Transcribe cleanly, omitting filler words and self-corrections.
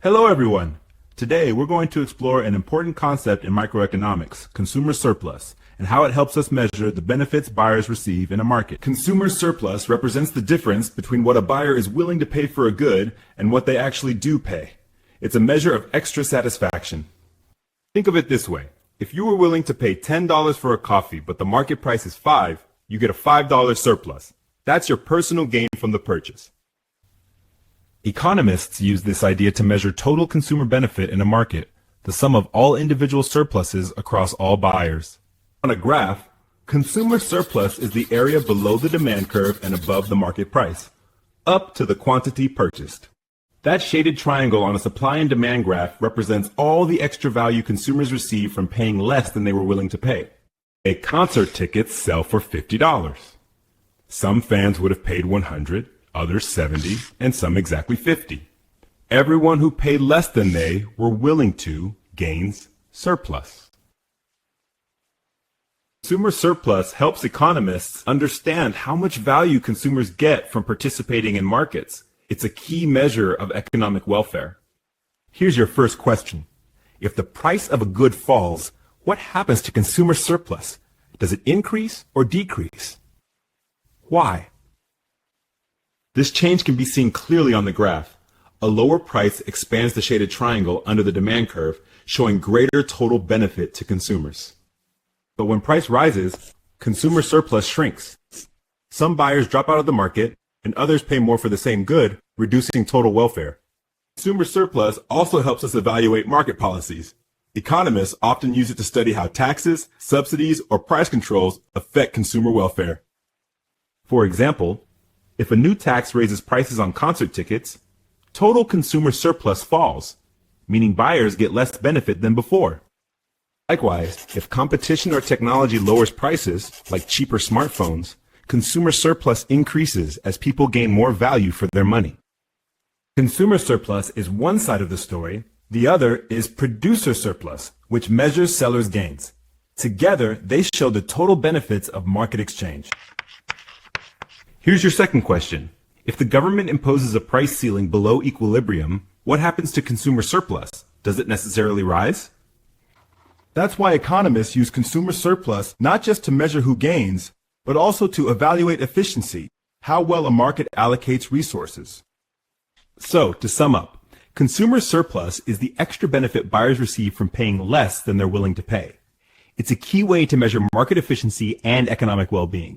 Hello everyone! Today we're going to explore an important concept in microeconomics, consumer surplus, and how it helps us measure the benefits buyers receive in a market. Consumer surplus represents the difference between what a buyer is willing to pay for a good and what they actually do pay. It's a measure of extra satisfaction. Think of it this way. If you were willing to pay $10 for a coffee but the market price is $5, you get a $5 surplus. That's your personal gain from the purchase. Economists use this idea to measure total consumer benefit in a market, the sum of all individual surpluses across all buyers. On a graph, consumer surplus is the area below the demand curve and above the market price, up to the quantity purchased. That shaded triangle on a supply and demand graph represents all the extra value consumers receive from paying less than they were willing to pay. A concert tickets sell for $50. Some fans would have paid $100, others $70, and some exactly $50. Everyone who paid less than they were willing to gains surplus. Consumer surplus helps economists understand how much value consumers get from participating in markets. It's a key measure of economic welfare. Here's your first question. If the price of a good falls, what happens to consumer surplus? Does it increase or decrease? Why? This change can be seen clearly on the graph. A lower price expands the shaded triangle under the demand curve, showing greater total benefit to consumers. But when price rises, consumer surplus shrinks. Some buyers drop out of the market, and others pay more for the same good, reducing total welfare. Consumer surplus also helps us evaluate market policies. Economists often use it to study how taxes, subsidies, or price controls affect consumer welfare. For example, if a new tax raises prices on concert tickets, total consumer surplus falls, meaning buyers get less benefit than before. Likewise, if competition or technology lowers prices, like cheaper smartphones, consumer surplus increases as people gain more value for their money. Consumer surplus is one side of the story. The other is producer surplus, which measures sellers' gains. Together, they show the total benefits of market exchange. Here's your second question. If the government imposes a price ceiling below equilibrium, what happens to consumer surplus? Does it necessarily rise? That's why economists use consumer surplus not just to measure who gains, but also to evaluate efficiency, how well a market allocates resources. So, to sum up, consumer surplus is the extra benefit buyers receive from paying less than they're willing to pay. It's a key way to measure market efficiency and economic well-being.